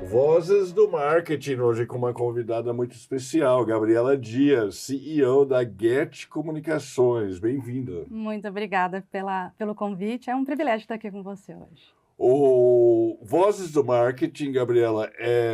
Vozes do Marketing, hoje com uma convidada muito especial, Gabriela Dias, CEO da Get Comunicações. Bem-vinda. Muito obrigada pelo convite. É um privilégio estar aqui com você hoje. O Vozes do Marketing, Gabriela,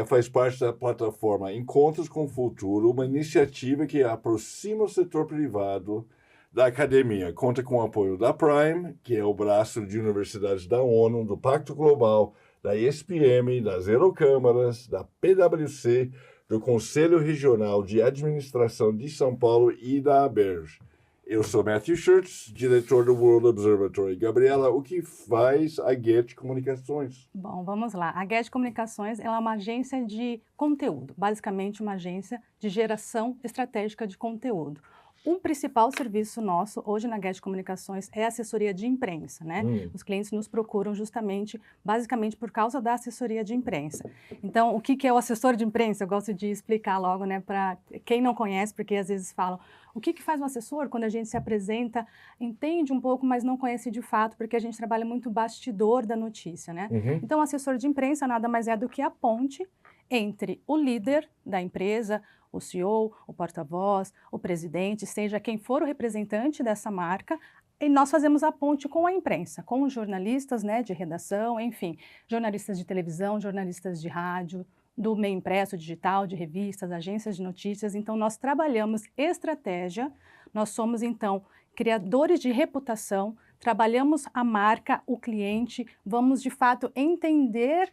faz parte da plataforma Encontros com o Futuro, uma iniciativa que aproxima o setor privado da academia. Conta com o apoio da Prime, que é o braço de universidades da ONU, do Pacto Global, da ESPM, das Eurocâmaras, da PwC, do Conselho Regional de Administração de São Paulo e da ABERJ. Eu sou Matthew Schurtz, diretor do World Observatory. Gabriela, o que faz a Get Comunicações? Bom, vamos lá. A Get Comunicações ela é uma agência de conteúdo, basicamente uma agência de geração estratégica de conteúdo. O principal serviço nosso hoje na Get Comunicações é assessoria de imprensa, né? Os clientes nos procuram justamente, basicamente por causa da assessoria de imprensa. Então, o que é o assessor de imprensa? Eu gosto de explicar logo, né, para quem não conhece, porque às vezes falam, o que faz um assessor quando a gente se apresenta, entende um pouco, mas não conhece de fato, porque a gente trabalha muito bastidor da notícia, né? Então, o assessor de imprensa nada mais é do que a ponte entre o líder da empresa, o CEO, o porta-voz, o presidente, seja quem for o representante dessa marca, e nós fazemos a ponte com a imprensa, com os jornalistas, né, de redação, enfim, jornalistas de televisão, jornalistas de rádio, do meio impresso, digital, de revistas, agências de notícias. Então, nós trabalhamos estratégia, nós somos, então, criadores de reputação, trabalhamos a marca, o cliente, vamos, de fato, entender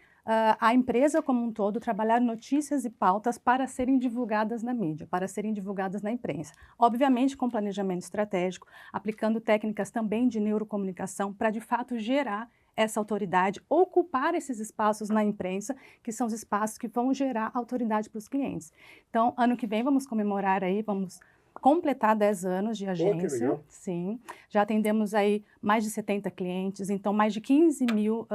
a empresa como um todo, trabalhar notícias e pautas para serem divulgadas na mídia, para serem divulgadas na imprensa. Obviamente com planejamento estratégico, aplicando técnicas também de neurocomunicação para de fato gerar essa autoridade, ocupar esses espaços na imprensa, que são os espaços que vão gerar autoridade para os clientes. Então, ano que vem vamos comemorar aí, vamos completar 10 anos de agência. Que legal. Sim, já atendemos aí mais de 70 clientes, então mais de 15 mil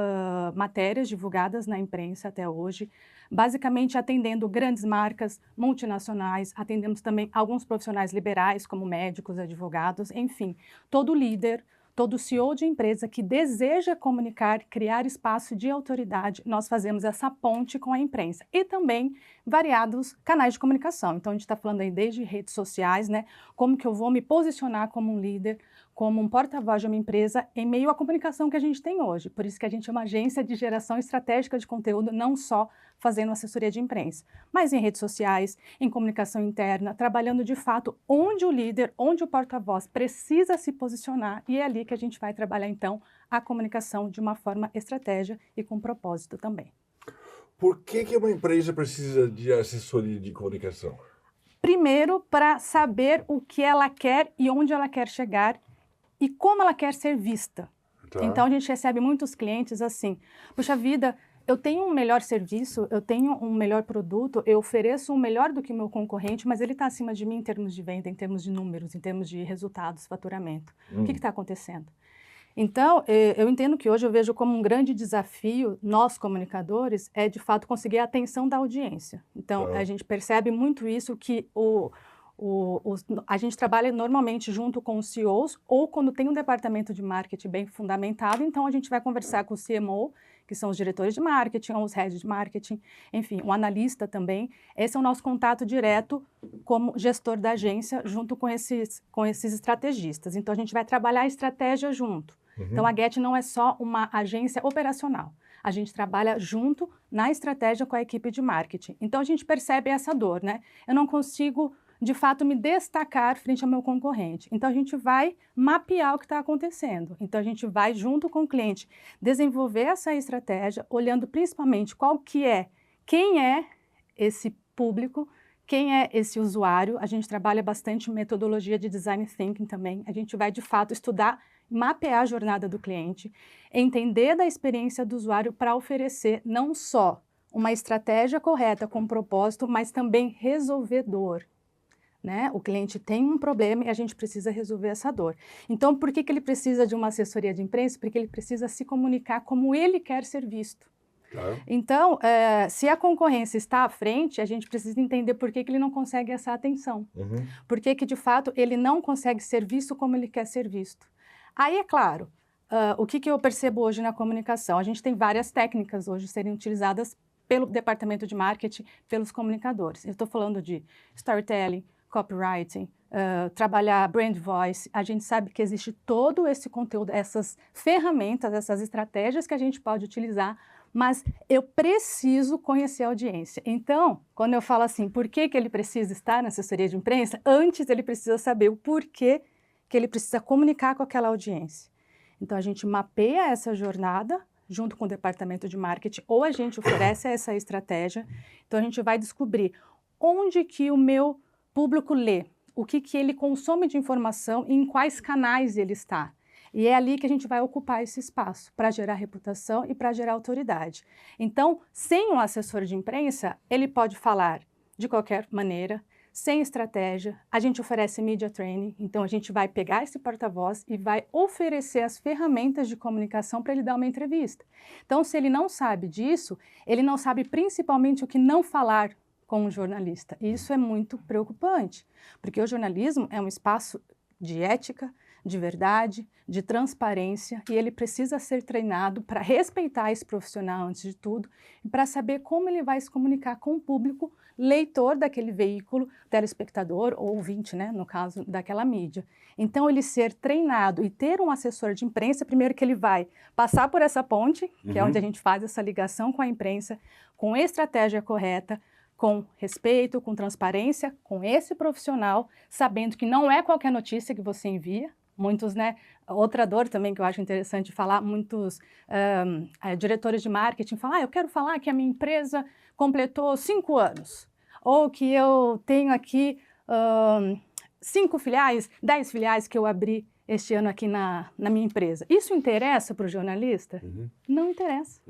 matérias divulgadas na imprensa até hoje, basicamente atendendo grandes marcas multinacionais, atendemos também alguns profissionais liberais, como médicos, advogados, enfim, todo líder, todo CEO de empresa que deseja comunicar, criar espaço de autoridade, nós fazemos essa ponte com a imprensa. E também variados canais de comunicação. Então, a gente está falando aí desde redes sociais, né? Como que eu vou me posicionar como um líder, como um porta-voz de uma empresa em meio à comunicação que a gente tem hoje. Por isso que a gente é uma agência de geração estratégica de conteúdo, não só fazendo assessoria de imprensa, mas em redes sociais, em comunicação interna, trabalhando de fato onde o líder, onde o porta-voz precisa se posicionar, e é ali que a gente vai trabalhar então a comunicação de uma forma estratégia e com propósito também. Por que uma empresa precisa de assessoria de comunicação? Primeiro, para saber o que ela quer e onde ela quer chegar e como ela quer ser vista. Tá. Então, a gente recebe muitos clientes assim, puxa vida, eu tenho um melhor serviço, eu tenho um melhor produto, eu ofereço um melhor do que o meu concorrente, mas ele está acima de mim em termos de venda, em termos de números, em termos de resultados, faturamento. O que está acontecendo? Então, eu entendo que hoje eu vejo como um grande desafio, nós comunicadores, é de fato conseguir a atenção da audiência. Então, a gente percebe muito isso que a gente trabalha normalmente junto com os CEOs ou quando tem um departamento de marketing bem fundamentado, então a gente vai conversar com o CMO, que são os diretores de marketing, ou os heads de marketing, enfim, um analista também. Esse é o nosso contato direto como gestor da agência junto com esses estrategistas. Então a gente vai trabalhar a estratégia junto. Então a Get não é só uma agência operacional. A gente trabalha junto na estratégia com a equipe de marketing. Então a gente percebe essa dor, né? Eu não consigo de fato me destacar frente ao meu concorrente. Então a gente vai mapear o que está acontecendo. Então a gente vai junto com o cliente desenvolver essa estratégia, olhando principalmente quem é esse público, quem é esse usuário. A gente trabalha bastante metodologia de design thinking também. A gente vai de fato estudar, mapear a jornada do cliente, entender da experiência do usuário para oferecer não só uma estratégia correta com propósito, mas também resolvedor. Né? O cliente tem um problema e a gente precisa resolver essa dor. Então, por que ele precisa de uma assessoria de imprensa? Porque ele precisa se comunicar como ele quer ser visto. Tá. Então, se a concorrência está à frente, a gente precisa entender por que ele não consegue essa atenção. Por que de fato, ele não consegue ser visto como ele quer ser visto. Aí, é claro, o que eu percebo hoje na comunicação? A gente tem várias técnicas hoje serem utilizadas pelo departamento de marketing, pelos comunicadores. Eu estou falando de storytelling, copywriting, trabalhar brand voice. A gente sabe que existe todo esse conteúdo, essas ferramentas, essas estratégias que a gente pode utilizar, mas eu preciso conhecer a audiência. Então, quando eu falo assim, por que ele precisa estar na assessoria de imprensa? Antes ele precisa saber o porquê que ele precisa comunicar com aquela audiência. Então, a gente mapeia essa jornada junto com o departamento de marketing, ou a gente oferece essa estratégia. Então, a gente vai descobrir onde que o meu público lê, o que ele consome de informação e em quais canais ele está. E é ali que a gente vai ocupar esse espaço para gerar reputação e para gerar autoridade. Então, sem um assessor de imprensa, ele pode falar de qualquer maneira, sem estratégia. A gente oferece media training, então a gente vai pegar esse porta-voz e vai oferecer as ferramentas de comunicação para ele dar uma entrevista. Então, se ele não sabe disso, ele não sabe principalmente o que não falar com um jornalista. E isso é muito preocupante, porque o jornalismo é um espaço de ética, de verdade, de transparência, e ele precisa ser treinado para respeitar esse profissional antes de tudo e para saber como ele vai se comunicar com o público leitor daquele veículo, telespectador ou ouvinte, né, no caso daquela mídia. Então, ele ser treinado e ter um assessor de imprensa, primeiro que ele vai passar por essa ponte, que é onde a gente faz essa ligação com a imprensa, com a estratégia correta, com respeito, com transparência, com esse profissional, sabendo que não é qualquer notícia que você envia. Muitos, né, outra dor também que eu acho interessante falar, muitos diretores de marketing falam, eu quero falar que a minha empresa completou 5 anos, ou que eu tenho aqui 5 filiais, 10 filiais que eu abri este ano aqui na minha empresa. Isso interessa para o jornalista? Não interessa.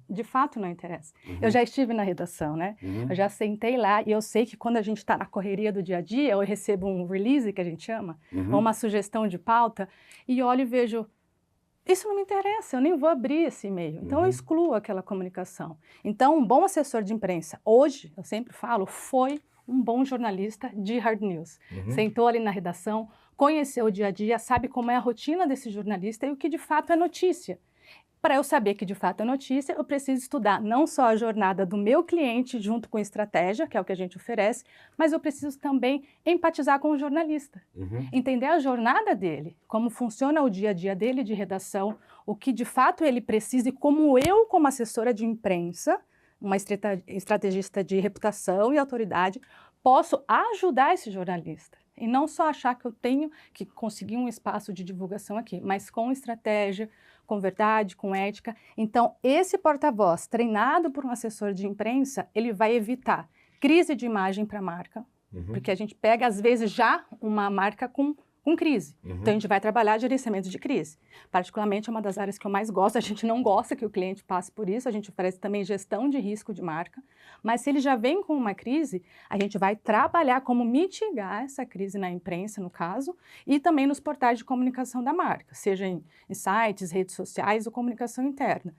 De fato, não interessa. Eu já estive na redação, né? Eu já sentei lá e eu sei que quando a gente está na correria do dia a dia, eu recebo um release, que a gente chama, ou uma sugestão de pauta, e olho e vejo, isso não me interessa, eu nem vou abrir esse e-mail. Então, eu excluo aquela comunicação. Então, um bom assessor de imprensa, hoje, eu sempre falo, foi um bom jornalista de hard news. Sentou ali na redação, conheceu o dia a dia, sabe como é a rotina desse jornalista e o que de fato é notícia. Para eu saber que de fato é notícia, eu preciso estudar não só a jornada do meu cliente junto com a estratégia, que é o que a gente oferece, mas eu preciso também empatizar com o jornalista. Entender a jornada dele, como funciona o dia a dia dele de redação, o que de fato ele precisa e como eu, como assessora de imprensa, uma estrategista de reputação e autoridade, posso ajudar esse jornalista. E não só achar que eu tenho que conseguir um espaço de divulgação aqui, mas com estratégia, com verdade, com ética. Então, esse porta-voz, treinado por um assessor de imprensa, ele vai evitar crise de imagem para a marca, porque a gente pega, às vezes, já uma marca com crise. Então, a gente vai trabalhar gerenciamento de crise. Particularmente, é uma das áreas que eu mais gosto. A gente não gosta que o cliente passe por isso. A gente oferece também gestão de risco de marca. Mas se ele já vem com uma crise, a gente vai trabalhar como mitigar essa crise na imprensa, no caso, e também nos portais de comunicação da marca, seja em sites, redes sociais ou comunicação interna.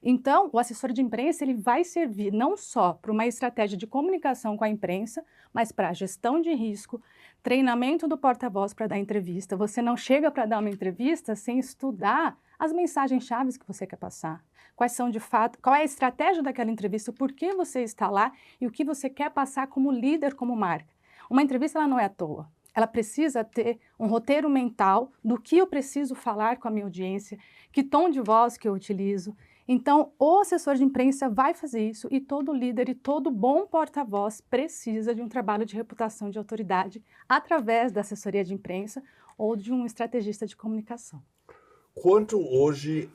Então, o assessor de imprensa ele vai servir não só para uma estratégia de comunicação com a imprensa, mas para a gestão de risco, treinamento do porta-voz para dar entrevista. Você não chega para dar uma entrevista sem estudar as mensagens-chave que você quer passar. Quais são de fato, qual é a estratégia daquela entrevista, por que você está lá e o que você quer passar como líder, como marca. Uma entrevista ela não é à toa. Ela precisa ter um roteiro mental do que eu preciso falar com a minha audiência, que tom de voz que eu utilizo. Então, o assessor de imprensa vai fazer isso e todo líder e todo bom porta-voz precisa de um trabalho de reputação de autoridade através da assessoria de imprensa ou de um estrategista de comunicação. Quanto hoje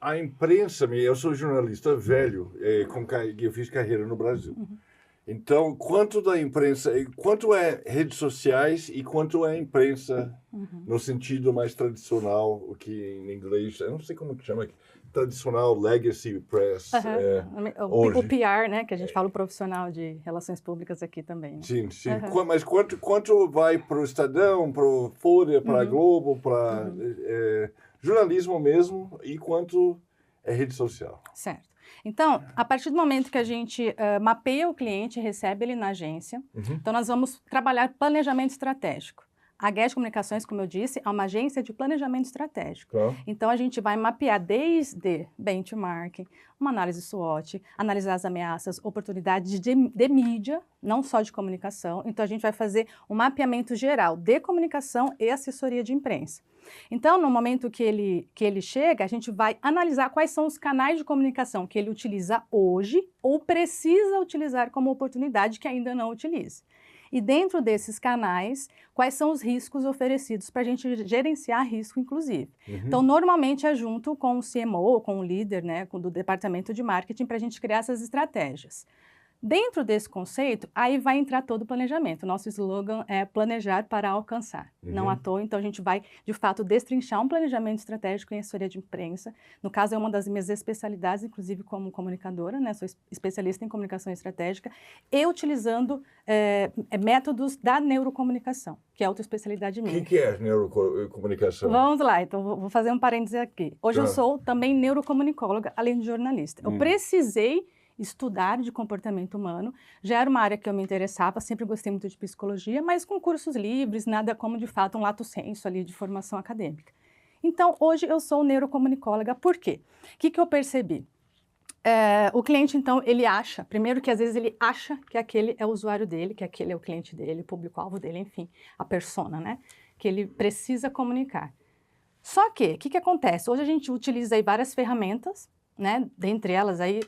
a imprensa, eu sou jornalista velho, eu fiz carreira no Brasil. Então, quanto da imprensa, quanto é redes sociais e quanto é imprensa no sentido mais tradicional, o que em inglês, eu não sei como que chama aqui, tradicional legacy press. O PR, né, que a gente fala o profissional de relações públicas aqui também. Né? Sim. Mas quanto vai para o Estadão, para o Folha, para a Globo, para jornalismo mesmo e quanto é rede social? Certo. Então, a partir do momento que a gente mapeia o cliente, recebe ele na agência, então nós vamos trabalhar planejamento estratégico. A Guest Comunicações, como eu disse, é uma agência de planejamento estratégico. Tá. Então, a gente vai mapear desde benchmarking, uma análise SWOT, analisar as ameaças, oportunidades de mídia, não só de comunicação. Então, a gente vai fazer um mapeamento geral de comunicação e assessoria de imprensa. Então, no momento que ele chega, a gente vai analisar quais são os canais de comunicação que ele utiliza hoje ou precisa utilizar como oportunidade que ainda não utiliza. E dentro desses canais, quais são os riscos oferecidos para a gente gerenciar risco, inclusive. Então, normalmente é junto com o CMO, com o líder, né, do departamento de marketing, para a gente criar essas estratégias. Dentro desse conceito, aí vai entrar todo o planejamento. Nosso slogan é planejar para alcançar. Não à toa, então a gente vai, de fato, destrinchar um planejamento estratégico em assessoria de imprensa. No caso, é uma das minhas especialidades, inclusive como comunicadora, né? Sou especialista em comunicação estratégica e utilizando métodos da neurocomunicação, que é outra especialidade minha. O que é neurocomunicação? Vamos lá, então vou fazer um parêntese aqui. Hoje eu sou também neurocomunicóloga, além de jornalista. Eu precisei estudar de comportamento humano, já era uma área que eu me interessava, sempre gostei muito de psicologia, mas com cursos livres, nada como de fato um lato sensu ali de formação acadêmica. Então, hoje eu sou neurocomunicóloga, por quê? O que eu percebi? O cliente, então, ele acha, primeiro que às vezes ele acha que aquele é o usuário dele, que aquele é o cliente dele, o público-alvo dele, enfim, a persona, né? Que ele precisa comunicar. Só que, o que acontece? Hoje a gente utiliza aí várias ferramentas, né? Dentre elas aí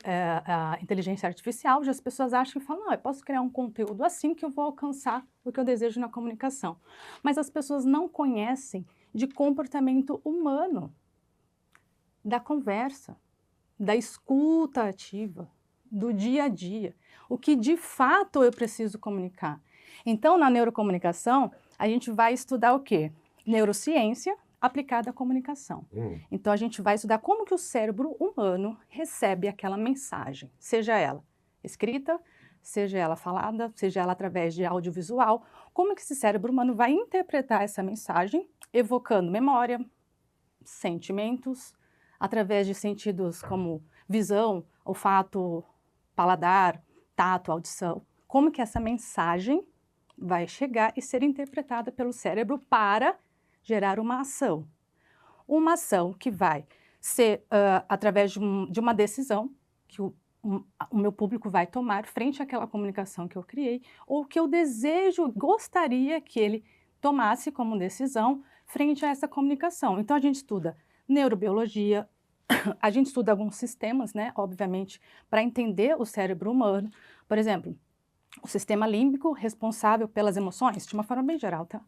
a inteligência artificial, já as pessoas acham e falam, não, eu posso criar um conteúdo assim que eu vou alcançar o que eu desejo na comunicação. Mas as pessoas não conhecem de comportamento humano, da conversa, da escuta ativa, do dia a dia, o que de fato eu preciso comunicar. Então, na neurocomunicação, a gente vai estudar o quê? Neurociência aplicada à comunicação. Então, a gente vai estudar como que o cérebro humano recebe aquela mensagem, seja ela escrita, seja ela falada, seja ela através de audiovisual, como que esse cérebro humano vai interpretar essa mensagem, evocando memória, sentimentos, através de sentidos como visão, olfato, paladar, tato, audição. Como que essa mensagem vai chegar e ser interpretada pelo cérebro para gerar uma ação. Uma ação que vai ser através de uma decisão que o meu público vai tomar frente àquela comunicação que eu criei, ou que eu desejo, gostaria que ele tomasse como decisão frente a essa comunicação. Então, a gente estuda neurobiologia, a gente estuda alguns sistemas, né, obviamente, para entender o cérebro humano. Por exemplo, o sistema límbico responsável pelas emoções, de uma forma bem geral, tá?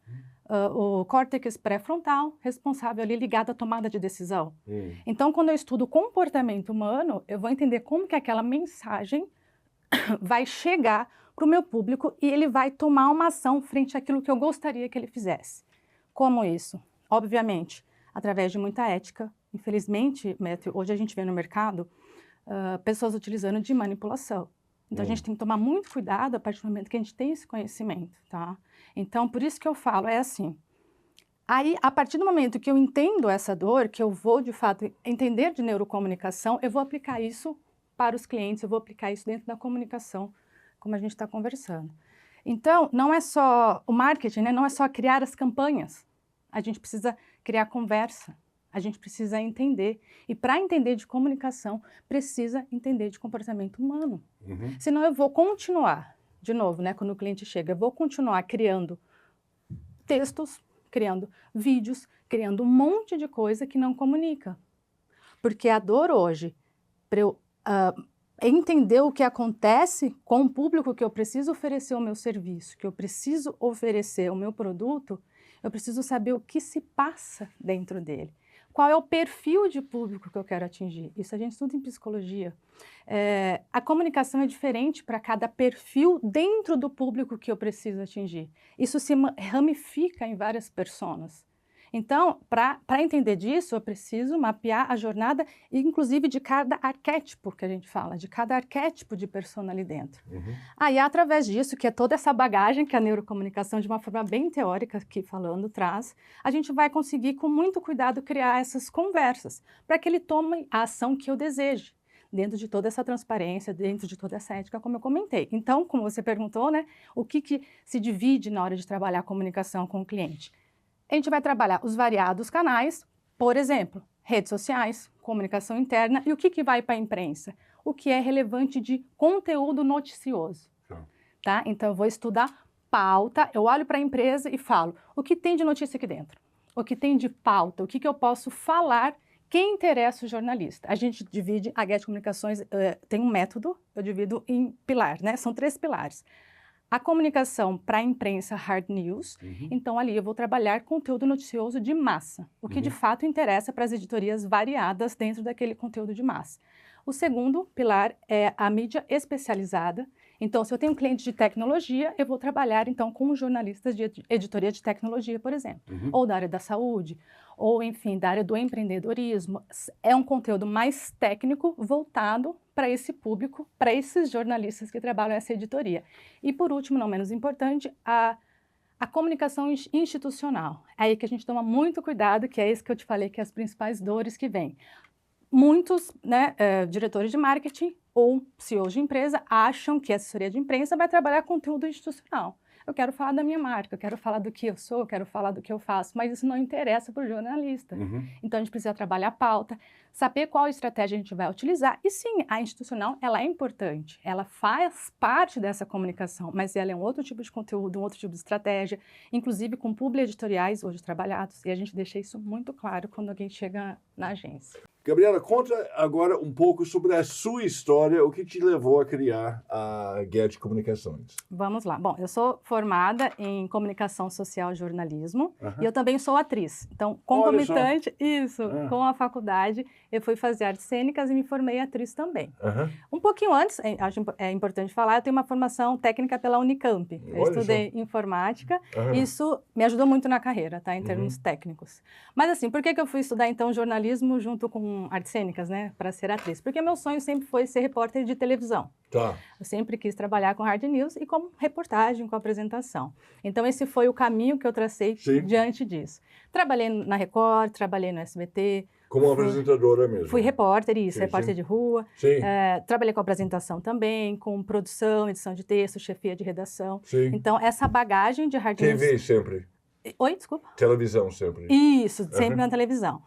O córtex pré-frontal, responsável ali ligado à tomada de decisão. Então, quando eu estudo o comportamento humano, eu vou entender como que aquela mensagem vai chegar para o meu público e ele vai tomar uma ação frente àquilo que eu gostaria que ele fizesse. Como isso? Obviamente, através de muita ética. Infelizmente, Matthew, hoje a gente vê no mercado pessoas utilizando de manipulação. Então, a gente tem que tomar muito cuidado a partir do momento que a gente tem esse conhecimento, tá? Então, por isso que eu falo, é assim, aí, a partir do momento que eu entendo essa dor, que eu vou, de fato, entender de neurocomunicação, eu vou aplicar isso para os clientes, eu vou aplicar isso dentro da comunicação, como a gente está conversando. Então, não é só o marketing, né? Não é só criar as campanhas, a gente precisa criar conversa. A gente precisa entender. E para entender de comunicação, precisa entender de comportamento humano. Senão eu vou continuar, de novo, né, quando o cliente chega, eu vou continuar criando textos, criando vídeos, criando um monte de coisa que não comunica. Porque a dor hoje, para eu entender o que acontece com o público que eu preciso oferecer o meu serviço, que eu preciso oferecer o meu produto, eu preciso saber o que se passa dentro dele. Qual é o perfil de público que eu quero atingir? Isso a gente estuda em psicologia. A comunicação é diferente para cada perfil dentro do público que eu preciso atingir. Isso se ramifica em várias personas. Então, para entender disso, eu preciso mapear a jornada, inclusive de cada arquétipo que a gente fala, de cada arquétipo de persona ali dentro. Aí, através disso, que é toda essa bagagem que a neurocomunicação, de uma forma bem teórica aqui falando, traz, a gente vai conseguir, com muito cuidado, criar essas conversas, para que ele tome a ação que eu deseje. dentro de toda essa transparência, dentro de toda essa ética, como eu comentei. Então, como você perguntou, né, o que se divide na hora de trabalhar a comunicação com o cliente? A gente vai trabalhar os variados canais, por exemplo, redes sociais, comunicação interna, e o que vai para a imprensa? O que é relevante de conteúdo noticioso. Tá? Então, eu vou estudar pauta, eu olho para a empresa e falo, o que tem de notícia aqui dentro? O que tem de pauta? O que eu posso falar que interessa o jornalista? A gente divide, a Getty Comunicações tem um método, eu divido em pilar, né? São 3 pilares. A comunicação para a imprensa hard news, então ali eu vou trabalhar conteúdo noticioso de massa, o que de fato interessa para as editorias variadas dentro daquele conteúdo de massa. O segundo pilar é a mídia especializada. Então, se eu tenho um cliente de tecnologia, eu vou trabalhar, então, com jornalistas de editoria de tecnologia, por exemplo, ou da área da saúde, ou, enfim, da área do empreendedorismo. É um conteúdo mais técnico, voltado para esse público, para esses jornalistas que trabalham nessa editoria. E, por último, não menos importante, a comunicação institucional. É aí que a gente toma muito cuidado, que é isso que eu te falei, que é as principais dores que vêm. Muitos, né, diretores de marketing ou CEOs de empresa acham que a assessoria de imprensa vai trabalhar conteúdo institucional. Eu quero falar da minha marca, eu quero falar do que eu sou, eu quero falar do que eu faço, mas isso não interessa para o jornalista. Então, a gente precisa trabalhar a pauta, saber qual estratégia a gente vai utilizar. E sim, a institucional, ela é importante, ela faz parte dessa comunicação, mas ela é um outro tipo de conteúdo, um outro tipo de estratégia, inclusive com publi editoriais hoje trabalhados, e a gente deixa isso muito claro quando alguém chega na agência. Gabriela, conta agora um pouco sobre a sua história, o que te levou a criar a Getty Comunicações. Vamos lá. Bom, eu sou formada em comunicação social e jornalismo e eu também sou atriz. Então, concomitante, com a faculdade, eu fui fazer artes cênicas e me formei atriz também. Um pouquinho antes, acho importante falar, eu tenho uma formação técnica pela Unicamp. Eu estudei informática, isso me ajudou muito na carreira, tá, em termos técnicos. Mas assim, por que eu fui estudar então jornalismo junto com artes cênicas, né, para ser atriz? Porque meu sonho sempre foi ser repórter de televisão. Tá. Eu sempre quis trabalhar com hard news e com reportagem, com apresentação. Então, esse foi o caminho que eu tracei diante disso. Trabalhei na Record, trabalhei no SBT. Como apresentadora mesmo. Fui repórter, repórter de rua. Trabalhei com apresentação também, com produção, edição de texto, chefia de redação. Então, essa bagagem de hard news... TV sempre. Oi, desculpa? Televisão sempre. Isso, sempre na televisão.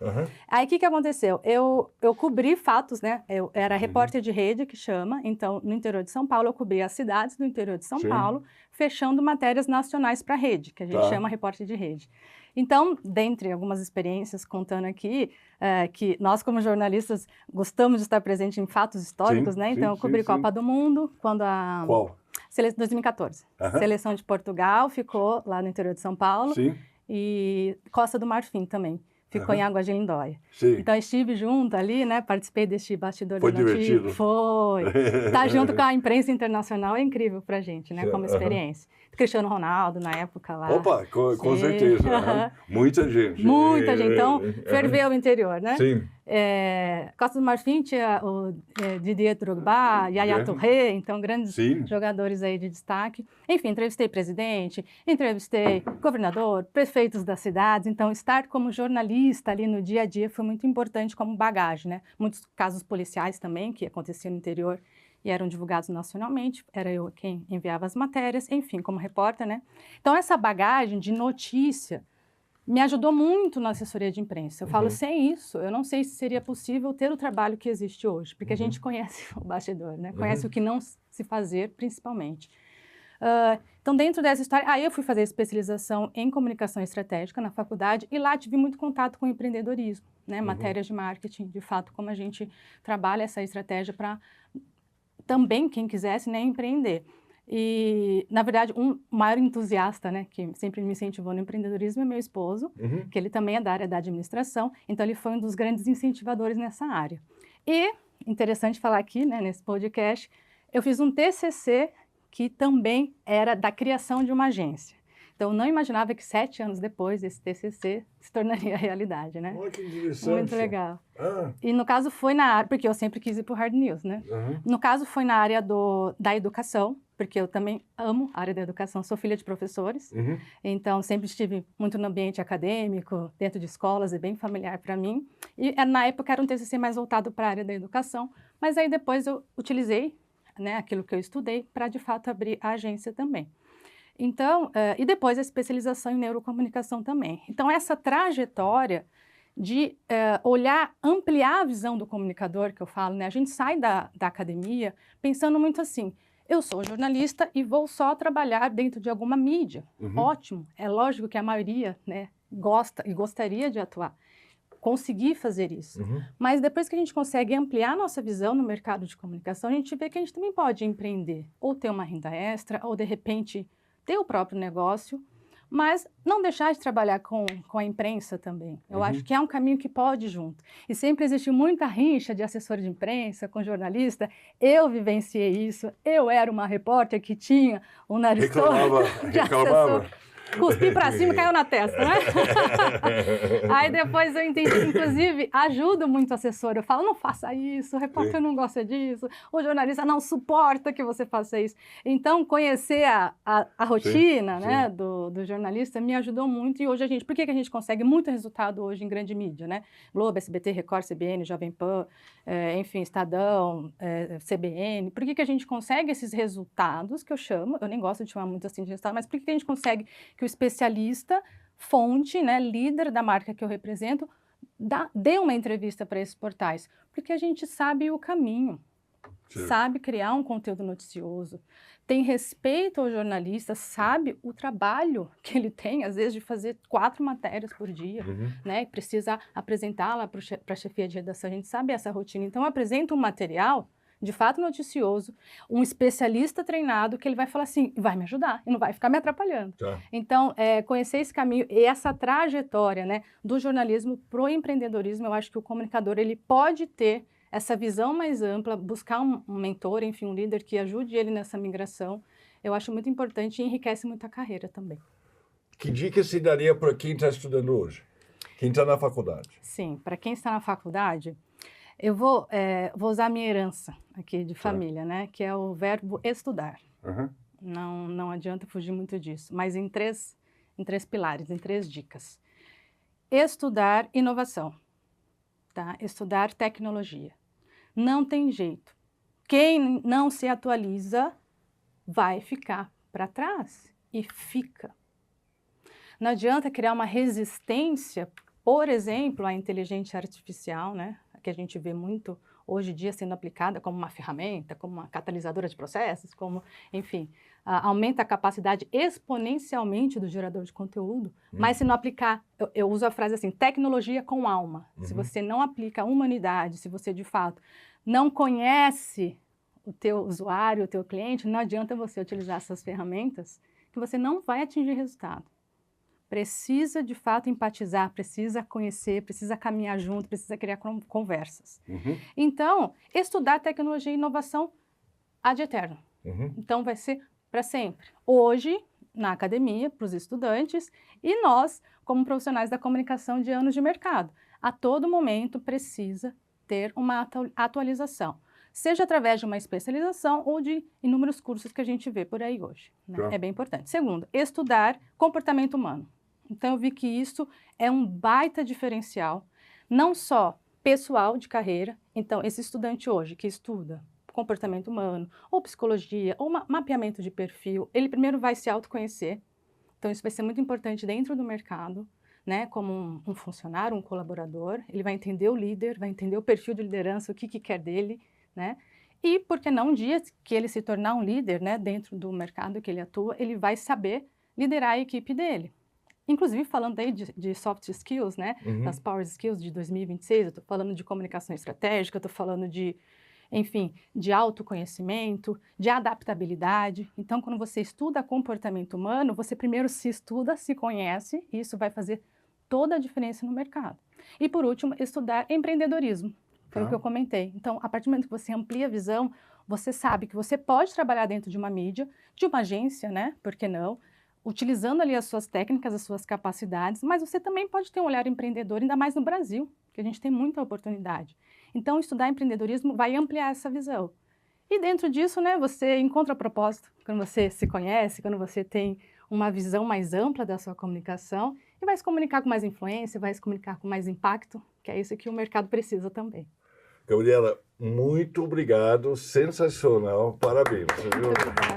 Aí, o que aconteceu? Eu cobri fatos, né? Eu era repórter de rede, que chama. Então, no interior de São Paulo, eu cobri as cidades do interior de São Paulo, fechando matérias nacionais para a rede, que a gente chama repórter de rede. Então, dentre algumas experiências, contando aqui, que nós, como jornalistas, gostamos de estar presente em fatos históricos, né? Então, eu cobri Copa do Mundo, quando a... Qual? 2014. Seleção de Portugal ficou lá no interior de São Paulo. E Costa do Marfim também. Ficou em Água de Lindóia. Então, estive junto ali, né? Participei deste bastidor Foi da notícia. divertido? Foi. Estar junto com a imprensa internacional é incrível pra gente, né? Como experiência. Cristiano Ronaldo, na época lá. Opa, com certeza. Muita gente. Muita gente. Então, ferveu o interior, né? Sim. Costa do Marfim tinha o Didier Drogba, Yaya Touré, então grandes jogadores aí de destaque. Enfim, entrevistei presidente, entrevistei governador, prefeitos das cidades. Então, estar como jornalista ali no dia a dia foi muito importante como bagagem, né? Muitos casos policiais também que aconteciam no interior e eram divulgados nacionalmente, era eu quem enviava as matérias, enfim, como repórter, né? Então, essa bagagem de notícia me ajudou muito na assessoria de imprensa. Eu falo, sem isso, eu não sei se seria possível ter o trabalho que existe hoje, porque a gente conhece o bastidor, né? Conhece o que não se fazer, principalmente. Então, dentro dessa história, aí eu fui fazer especialização em comunicação estratégica na faculdade e lá tive muito contato com empreendedorismo, né? Matérias de marketing, de fato, como a gente trabalha essa estratégia para também quem quisesse, né, empreender. E, na verdade, um maior entusiasta, né, que sempre me incentivou no empreendedorismo é meu esposo, que ele também é da área da administração, então ele foi um dos grandes incentivadores nessa área. E, interessante falar aqui, né, nesse podcast, eu fiz um TCC que também era da criação de uma agência. Então, eu não imaginava que 7 anos depois esse TCC se tornaria realidade, né? Olha que interessante. Muito legal. Ah, E no caso foi na área, porque eu sempre quis ir para o Hard News, né? aham. No caso foi na área da educação, porque eu também amo a área da educação, sou filha de professores, Uhum. então sempre estive muito no ambiente acadêmico, dentro de escolas, é bem familiar para mim. E na época era um TCC mais voltado para a área da educação, mas aí depois eu utilizei, né, aquilo que eu estudei para de fato abrir a agência também. Então, e depois a especialização em neurocomunicação também. Então, essa trajetória de olhar, ampliar a visão do comunicador, que eu falo, né? A gente sai da academia pensando muito assim, eu sou jornalista e vou só trabalhar dentro de alguma mídia. Uhum. Ótimo, é lógico que a maioria, né, gosta e gostaria de atuar, conseguir fazer isso. Uhum. Mas depois que a gente consegue ampliar a nossa visão no mercado de comunicação, a gente vê que a gente também pode empreender, ou ter uma renda extra, ou de repente ter o próprio negócio, mas não deixar de trabalhar com a imprensa também. Eu acho que é um caminho que pode ir junto. E sempre existe muita rincha de assessor de imprensa com jornalista. Eu vivenciei isso. Eu era uma repórter que tinha um nariz todo de Reclamava. assessor. Cuspi pra cima, caiu na testa, né? Aí depois eu entendi que, inclusive, ajudo muito o assessor. Eu falo, não faça isso, o repórter não gosta disso, o jornalista não suporta que você faça isso. Então, conhecer a rotina, sim, né, sim. do jornalista me ajudou muito. E hoje a gente, por que a gente consegue muito resultado hoje em grande mídia, né? Globo, SBT, Record, CBN, Jovem Pan, enfim, Estadão, CBN. Por que a gente consegue esses resultados, que eu chamo, eu nem gosto de chamar muito assim de resultado, mas por que a gente consegue que o especialista, fonte, né, líder da marca que eu represento, dê uma entrevista para esses portais? Porque a gente sabe o caminho, Sim. sabe criar um conteúdo noticioso, tem respeito ao jornalista, sabe o trabalho que ele tem, às vezes, de fazer 4 matérias por dia, né, e precisa apresentá-la para a chefia de redação, a gente sabe essa rotina. Então, apresenta um material de fato noticioso, um especialista treinado que ele vai falar assim, vai me ajudar e não vai ficar me atrapalhando. Tá. Então, conhecer esse caminho e essa trajetória, né, do jornalismo para o empreendedorismo, eu acho que o comunicador ele pode ter essa visão mais ampla, buscar um mentor, enfim, um líder que ajude ele nessa migração. Eu acho muito importante e enriquece muito a carreira também. Que dica se daria para quem está estudando hoje? Quem está na faculdade? Sim, para quem está na faculdade, eu vou usar a minha herança aqui de família, né? Que é o verbo estudar. Uhum. Não adianta fugir muito disso, mas em três pilares, em 3 dicas. Estudar inovação, tá? Estudar tecnologia. Não tem jeito. Quem não se atualiza vai ficar para trás e fica. Não adianta criar uma resistência, por exemplo, à inteligência artificial, né? Que a gente vê muito hoje em dia sendo aplicada como uma ferramenta, como uma catalisadora de processos, como, enfim, aumenta a capacidade exponencialmente do gerador de conteúdo, mas se não aplicar, eu uso a frase assim, tecnologia com alma. Se você não aplica a humanidade, se você de fato não conhece o teu usuário, o teu cliente, não adianta você utilizar essas ferramentas que você não vai atingir resultado. Precisa, de fato, empatizar, precisa conhecer, precisa caminhar junto, precisa criar conversas. Então, estudar tecnologia e inovação ad eterno. Então, vai ser para sempre. Hoje, na academia, para os estudantes, e nós, como profissionais da comunicação de anos de mercado. A todo momento precisa ter uma atualização, seja através de uma especialização ou de inúmeros cursos que a gente vê por aí hoje, né? Tá. É bem importante. Segundo, estudar comportamento humano. Então, eu vi que isso é um baita diferencial, não só pessoal de carreira. Então, esse estudante hoje que estuda comportamento humano, ou psicologia, ou mapeamento de perfil, ele primeiro vai se autoconhecer. Então, isso vai ser muito importante dentro do mercado, né? Como um funcionário, um colaborador. Ele vai entender o líder, vai entender o perfil de liderança, o que quer dele, né? E, por que não, um dia que ele se tornar um líder, né, dentro do mercado que ele atua, ele vai saber liderar a equipe dele. Inclusive, falando aí de soft skills, né, das power skills de 2026, eu estou falando de comunicação estratégica, eu estou falando de, enfim, de autoconhecimento, de adaptabilidade. Então, quando você estuda comportamento humano, você primeiro se estuda, se conhece, e isso vai fazer toda a diferença no mercado. E, por último, estudar empreendedorismo. Foi o que eu comentei. Então, a partir do momento que você amplia a visão, você sabe que você pode trabalhar dentro de uma mídia, de uma agência, né? Por que não? utilizando ali as suas técnicas, as suas capacidades, mas você também pode ter um olhar empreendedor, ainda mais no Brasil, que a gente tem muita oportunidade. Então, estudar empreendedorismo vai ampliar essa visão. E dentro disso, né, você encontra propósito, quando você se conhece, quando você tem uma visão mais ampla da sua comunicação e vai se comunicar com mais influência, vai se comunicar com mais impacto, que é isso que o mercado precisa também. Gabriela, muito obrigado, sensacional, parabéns. Muito obrigada.